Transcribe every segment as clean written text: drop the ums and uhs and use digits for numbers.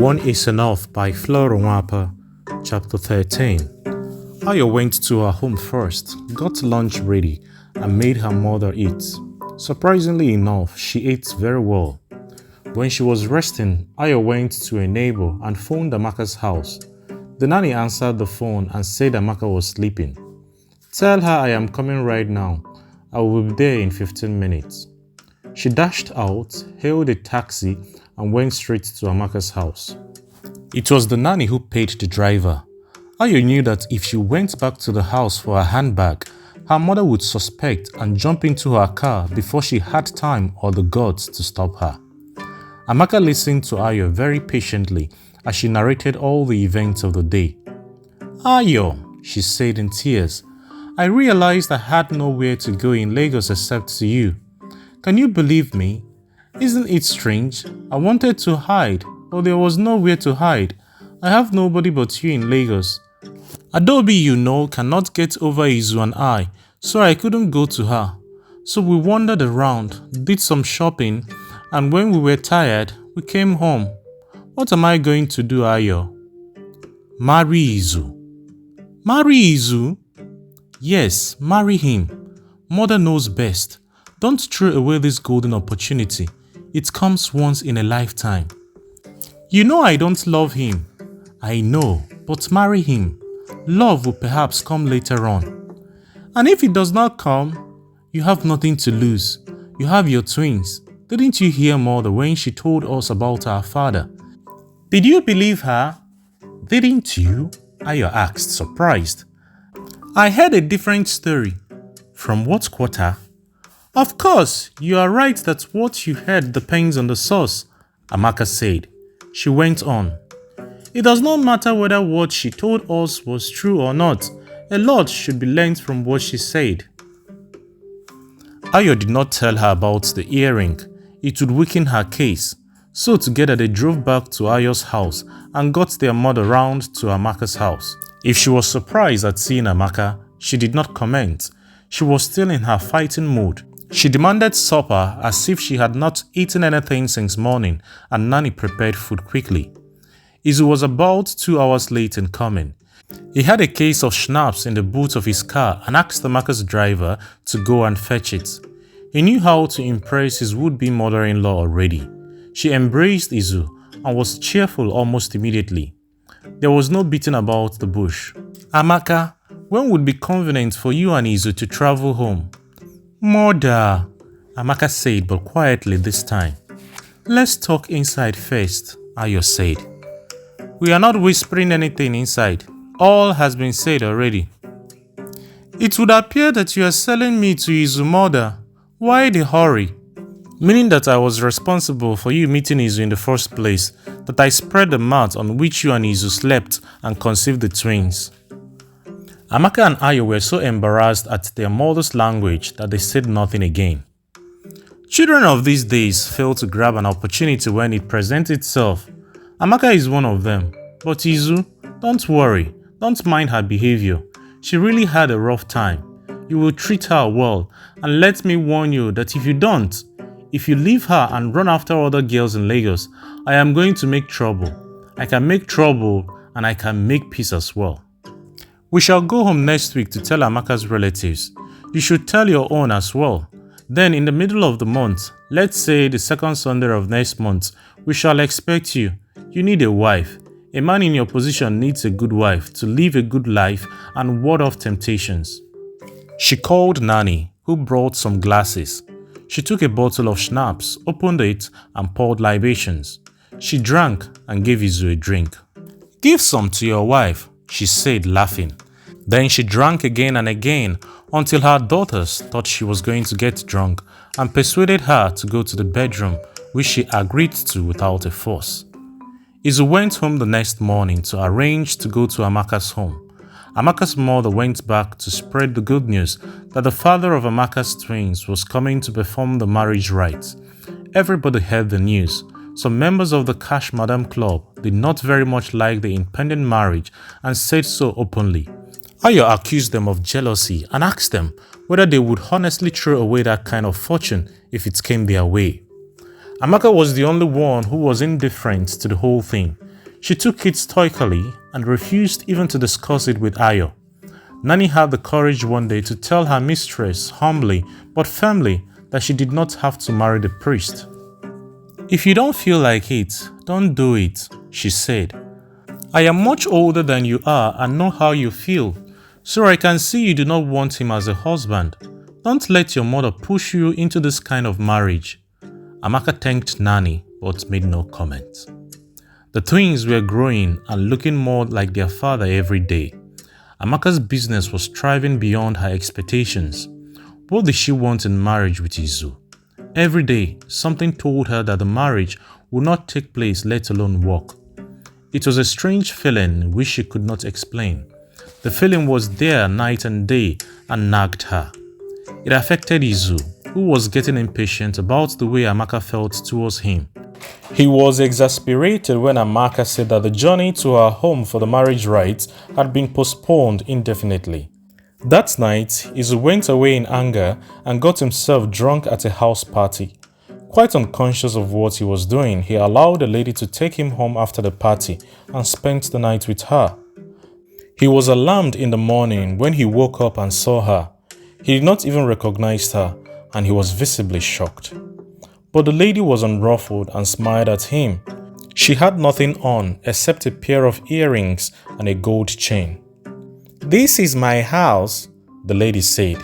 One is Enough by Flora Nwapa, Chapter 13. Ayo went to her home first, got lunch ready, and made her mother eat. Surprisingly enough, she ate very well. When she was resting, Ayo went to a neighbor and phoned Amaka's house. The nanny answered the phone and said Amaka was sleeping. "Tell her I am coming right now. I will be there in 15 minutes. She dashed out, hailed a taxi, and went straight to Amaka's house. It was the nanny who paid the driver. Ayo knew that if she went back to the house for her handbag, her mother would suspect and jump into her car before she had time or the guts to stop her. Amaka listened to Ayo very patiently as she narrated all the events of the day. "Ayo," she said in tears, "I realized I had nowhere to go in Lagos except to you. Can you believe me? Isn't it strange? I wanted to hide, but there was nowhere to hide. I have nobody but you in Lagos. Adobe, cannot get over Izu and I, so I couldn't go to her. So we wandered around, did some shopping, and when we were tired, we came home. What am I going to do, Ayo?" "Marry Izu." "Marry Izu?" "Yes, marry him. Mother knows best. Don't throw away this golden opportunity. It comes once in a lifetime." "You know I don't love him." "I know, but marry him. Love will perhaps come later on." "And if it does not come?" "You have nothing to lose. You have your twins. Didn't you hear Mother when she told us about our father?" "Did you believe her?" "Didn't you?" Ayo asked, surprised. "I heard a different story." "From what quarter?" "Of course, you are right that what you heard depends on the source," Amaka said. She went on. "It does not matter whether what she told us was true or not. A lot should be learned from what she said." Ayo did not tell her about the earring. It would weaken her case. So together they drove back to Ayo's house and got their mother round to Amaka's house. If she was surprised at seeing Amaka, she did not comment. She was still in her fighting mood. She demanded supper as if she had not eaten anything since morning, and Nanny prepared food quickly. Izu was about 2 hours late in coming. He had a case of schnapps in the boot of his car and asked Amaka's driver to go and fetch it. He knew how to impress his would-be mother-in-law already. She embraced Izu and was cheerful almost immediately. There was no beating about the bush. "Amaka, when would be convenient for you and Izu to travel home?" "Mother," Amaka said, but quietly this time. "Let's talk inside first," Ayo said. "We are not whispering anything inside. All has been said already." "It would appear that you are selling me to Izu, mother. Why the hurry?" "Meaning that I was responsible for you meeting Izu in the first place, that I spread the mat on which you and Izu slept and conceived the twins." Amaka and Ayo were so embarrassed at their mother's language that they said nothing again. Children of these days fail to grab an opportunity when it presents itself. Amaka is one of them. But Izu, don't worry, don't mind her behavior. She really had a rough time. You will treat her well, and let me warn you that if you don't, if you leave her and run after other girls in Lagos, I am going to make trouble. I can make trouble and I can make peace as well. We shall go home next week to tell Amaka's relatives. You should tell your own as well. Then in the middle of the month, let's say the second Sunday of next month, we shall expect you. You need a wife. A man in your position needs a good wife to live a good life and ward off temptations." She called Nanny, who brought some glasses. She took a bottle of schnapps, opened it, and poured libations. She drank and gave Izu a drink. "Give some to your wife," she said, laughing. Then she drank again and again until her daughters thought she was going to get drunk and persuaded her to go to the bedroom, which she agreed to without a fuss. Izu went home the next morning to arrange to go to Amaka's home. Amaka's mother went back to spread the good news that the father of Amaka's twins was coming to perform the marriage rites. Everybody heard the news. Some members of the Cash Madam Club did not very much like the impending marriage and said so openly. Ayo accused them of jealousy and asked them whether they would honestly throw away that kind of fortune if it came their way. Amaka was the only one who was indifferent to the whole thing. She took it stoically and refused even to discuss it with Ayo. Nanny had the courage one day to tell her mistress humbly but firmly that she did not have to marry the priest. "If you don't feel like it, don't do it," she said. "I am much older than you are and know how you feel, so I can see you do not want him as a husband. Don't let your mother push you into this kind of marriage." Amaka thanked Nanny but made no comment. The twins were growing and looking more like their father every day. Amaka's business was thriving beyond her expectations. What did she want in marriage with Izu? Every day, something told her that the marriage would not take place, let alone work. It was a strange feeling which she could not explain. The feeling was there night and day and nagged her. It affected Izu, who was getting impatient about the way Amaka felt towards him. He was exasperated when Amaka said that the journey to her home for the marriage rites had been postponed indefinitely. That night, Izu went away in anger and got himself drunk at a house party. Quite unconscious of what he was doing, he allowed the lady to take him home after the party and spent the night with her. He was alarmed in the morning when he woke up and saw her. He did not even recognize her, and he was visibly shocked. But the lady was unruffled and smiled at him. She had nothing on except a pair of earrings and a gold chain. "This is my house," the lady said.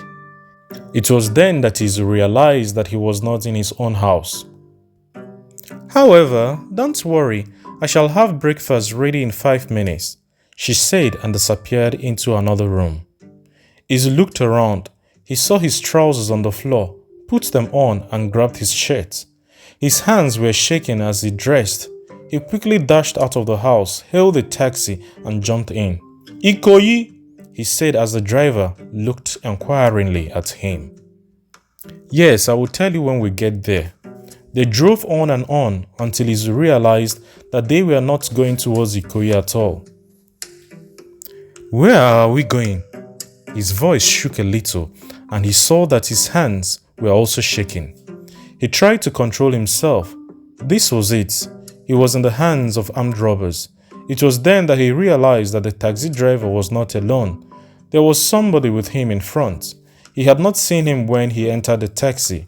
It was then that he realized that he was not in his own house. "However, don't worry, I shall have breakfast ready in 5 minutes," she said and disappeared into another room. As he looked around, he saw his trousers on the floor, put them on and grabbed his shirt. His hands were shaking as he dressed. He quickly dashed out of the house, hailed a taxi and jumped in. "Ikoyi," he said as the driver looked inquiringly at him. "Yes, I will tell you when we get there." They drove on until he realized that they were not going towards Ikoyi at all. "Where are we going?" His voice shook a little and he saw that his hands were also shaking. He tried to control himself. This was it. He was in the hands of armed robbers. It was then that he realized that the taxi driver was not alone. There was somebody with him in front. He had not seen him when he entered the taxi.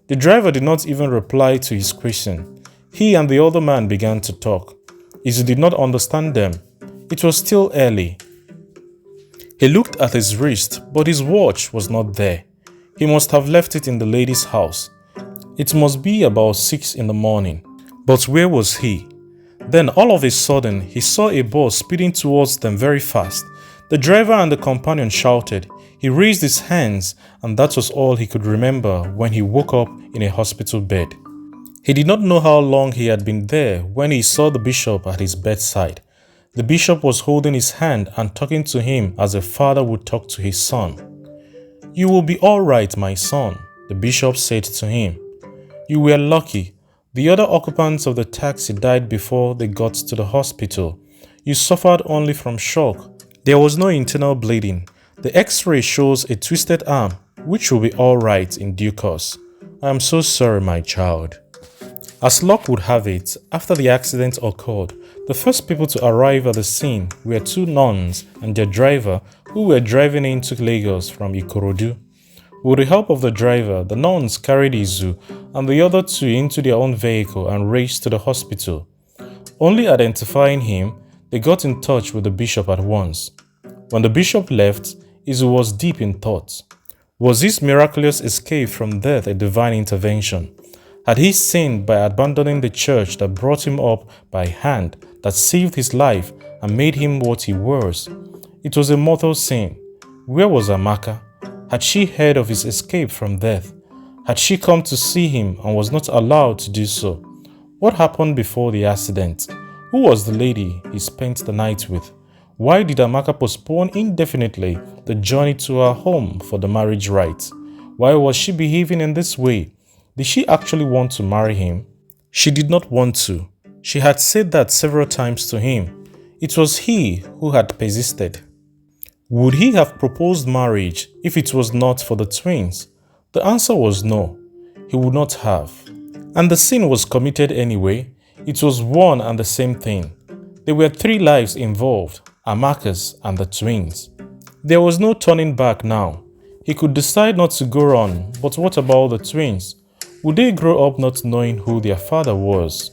The driver did not even reply to his question. He and the other man began to talk. He did not understand them. It was still early. He looked at his wrist, but his watch was not there. He must have left it in the lady's house. It must be about 6 in the morning. But where was he? Then all of a sudden, he saw a bus speeding towards them very fast. The driver and the companion shouted. He raised his hands, and that was all he could remember when he woke up in a hospital bed. He did not know how long he had been there when he saw the bishop at his bedside. The bishop was holding his hand and talking to him as a father would talk to his son. "You will be all right, my son," the bishop said to him. "You were lucky. The other occupants of the taxi died before they got to the hospital. You suffered only from shock. There was no internal bleeding. The x-ray shows a twisted arm, which will be all right in due course. I am so sorry, my child." As luck would have it, after the accident occurred, the first people to arrive at the scene were 2 nuns and their driver who were driving into Lagos from Ikorodu. With the help of the driver, the nuns carried Izu and the other 2 into their own vehicle and raced to the hospital. Only identifying him, they got in touch with the bishop at once. When the bishop left, Izu was deep in thought. Was his miraculous escape from death a divine intervention? Had he sinned by abandoning the church that brought him up by hand, that saved his life and made him what he was? It was a mortal sin. Where was Amaka? Had she heard of his escape from death? Had she come to see him and was not allowed to do so? What happened before the accident? Who was the lady he spent the night with? Why did Amaka postpone indefinitely the journey to her home for the marriage rites? Why was she behaving in this way? Did she actually want to marry him? She did not want to. She had said that several times to him. It was he who had persisted. Would he have proposed marriage if it was not for the twins? The answer was no. He would not have. And the sin was committed anyway. It was one and the same thing. There were 3 lives involved, Amaka's and the twins. There was no turning back now. He could decide not to go on, but what about the twins? Would they grow up not knowing who their father was?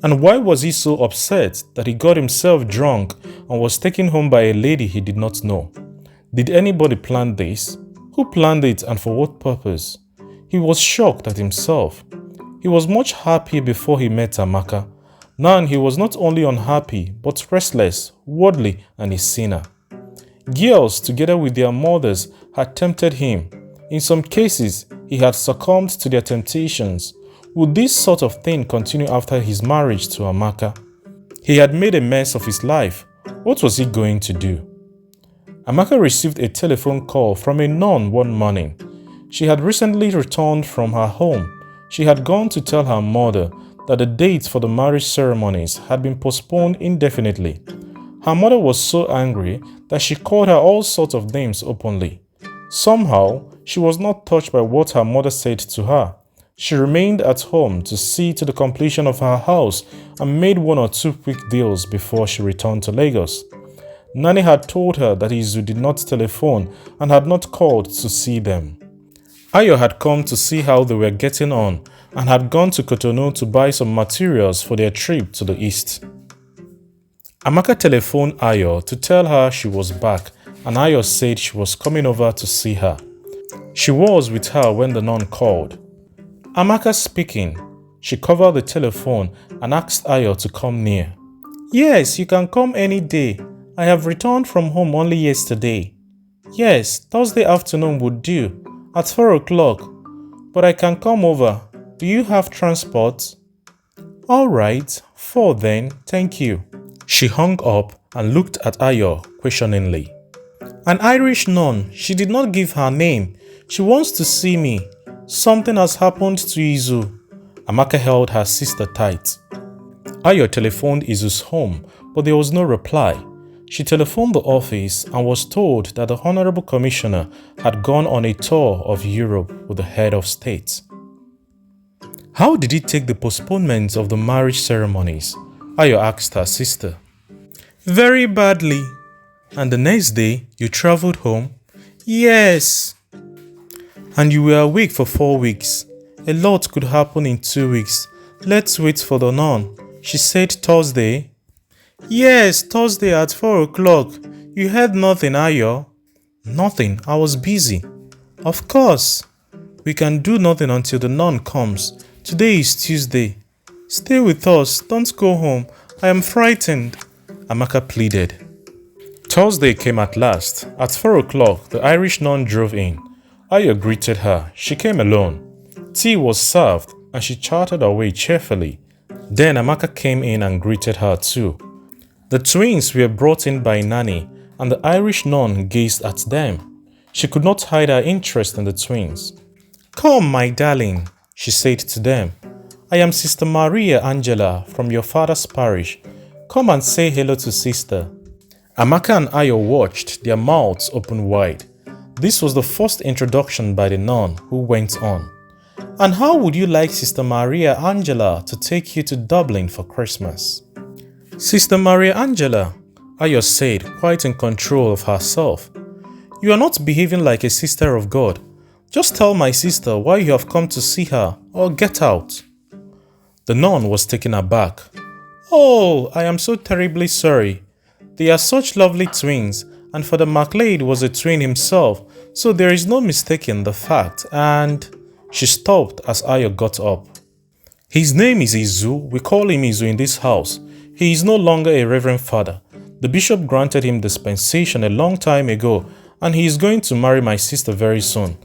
And why was he so upset that he got himself drunk and was taken home by a lady he did not know? Did anybody plan this? Who planned it and for what purpose? He was shocked at himself. He was much happier before he met Amaka. Now he was not only unhappy, but restless, worldly, and a sinner. Girls, together with their mothers, had tempted him. In some cases, he had succumbed to their temptations. Would this sort of thing continue after his marriage to Amaka? He had made a mess of his life. What was he going to do? Amaka received a telephone call from a nun one morning. She had recently returned from her home. She had gone to tell her mother that the dates for the marriage ceremonies had been postponed indefinitely. Her mother was so angry that she called her all sorts of names openly. Somehow, she was not touched by what her mother said to her. She remained at home to see to the completion of her house and made 1 or 2 quick deals before she returned to Lagos. Nani had told her that Izu did not telephone and had not called to see them. Ayo had come to see how they were getting on and had gone to Cotonou to buy some materials for their trip to the east. Amaka telephoned Ayo to tell her she was back, and Ayo said she was coming over to see her. She was with her when the nun called. Amaka speaking. She covered the telephone and asked Ayo to come near. Yes, you can come any day. I have returned from home only yesterday. Yes, Thursday afternoon would do, at 4 o'clock. But I can come over. Do you have transport? All right, 4 then, thank you. She hung up and looked at Ayo questioningly. An Irish nun, she did not give her name. She wants to see me. Something has happened to Izu. Amaka held her sister tight. Ayo telephoned Izu's home, but there was no reply. She telephoned the office and was told that the Honorable Commissioner had gone on a tour of Europe with the head of state. How did he take the postponement of the marriage ceremonies? Ayo asked her sister. Very badly. And the next day, you traveled home? Yes. And you were awake for 4 weeks. A lot could happen in 2 weeks. Let's wait for the nun. She said Thursday. Yes, Thursday at 4 o'clock. You heard nothing, Ayo? Nothing. I was busy. Of course. We can do nothing until the nun comes. Today is Tuesday. Stay with us. Don't go home. I am frightened. Amaka pleaded. Thursday came at last. At 4 o'clock, the Irish nun drove in. Ayo greeted her. She came alone. Tea was served and she chatted away cheerfully. Then Amaka came in and greeted her too. The twins were brought in by Nani, and the Irish nun gazed at them. She could not hide her interest in the twins. Come, my darling, she said to them. I am Sister Maria Angela from your father's parish. Come and say hello to sister. Amaka and Ayo watched, their mouths open wide. This was the first introduction by the nun, who went on. And how would you like Sister Maria Angela to take you to Dublin for Christmas? Sister Maria Angela, Ayo said, quite in control of herself. You are not behaving like a sister of God. Just tell my sister why you have come to see her, or get out. The nun was taken aback. Oh, I am so terribly sorry. They are such lovely twins, and Father McLaid was a twin himself, so there is no mistaking the fact, and... She stopped as Ayo got up. His name is Izu. We call him Izu in this house. He is no longer a reverend father. The bishop granted him dispensation a long time ago, and he is going to marry my sister very soon.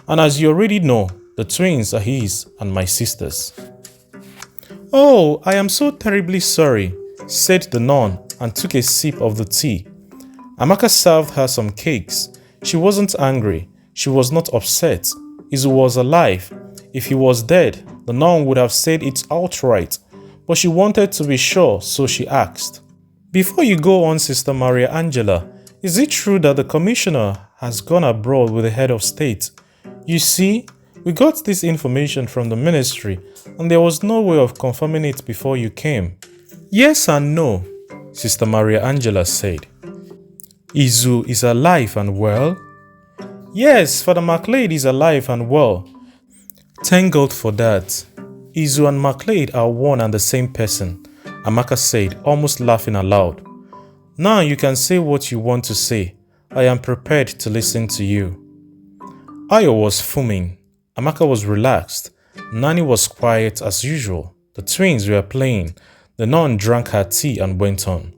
And as you already know, the twins are his and my sister's. Oh, I am so terribly sorry, said the nun and took a sip of the tea. Amaka served her some cakes. She wasn't angry. She was not upset. Izu was alive. If he was dead, the nun would have said it outright, but she wanted to be sure, so she asked. Before you go on, Sister Maria Angela, is it true that the commissioner has gone abroad with the head of state? You see, we got this information from the ministry, and there was no way of confirming it before you came. Yes and no, Sister Maria Angela said. Izu is alive and well? Yes, Father McLaid is alive and well. Thank God for that. Izu and McLaid are one and the same person, Amaka said, almost laughing aloud. Now you can say what you want to say. I am prepared to listen to you. Ayo was fuming. Amaka was relaxed. Nani was quiet as usual. The twins were playing. The nun drank her tea and went on.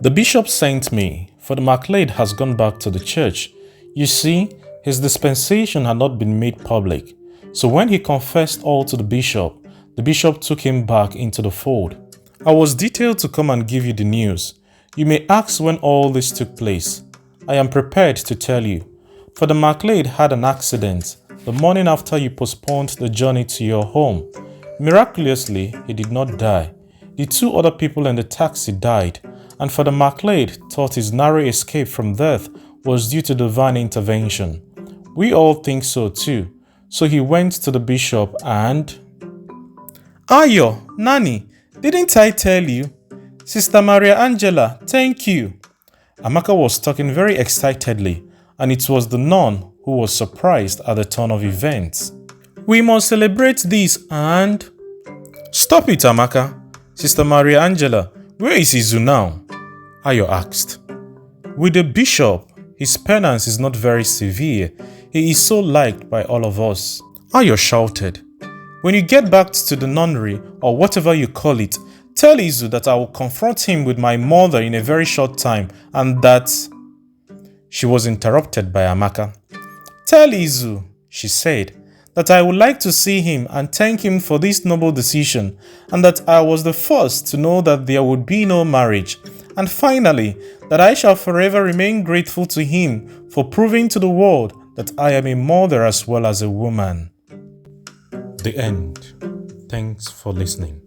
The bishop sent me, for the McLaid has gone back to the church. You see, his dispensation had not been made public. So when he confessed all to the bishop took him back into the fold. I was detailed to come and give you the news. You may ask when all this took place. I am prepared to tell you. For the McLaid had an accident the morning after you postponed the journey to your home. Miraculously, he did not die. The two other people in the taxi died, and Father McLaid thought his narrow escape from death was due to divine intervention. We all think so too. So he went to the bishop and... Ayo, Nani, didn't I tell you? Sister Maria Angela, thank you. Amaka was talking very excitedly, and it was the nun who was surprised at the turn of events. We must celebrate this and... Stop it, Amaka. Sister Maria Angela, where is Izu now? Ayo asked. With the bishop, his penance is not very severe. He is so liked by all of us. Ayo shouted. When you get back to the nunnery, or whatever you call it, tell Izu that I will confront him with my mother in a very short time, and that... She was interrupted by Amaka. Tell Izu, she said, that I would like to see him and thank him for this noble decision, and that I was the first to know that there would be no marriage, and finally, that I shall forever remain grateful to him for proving to the world that I am a mother as well as a woman. The end. Thanks for listening.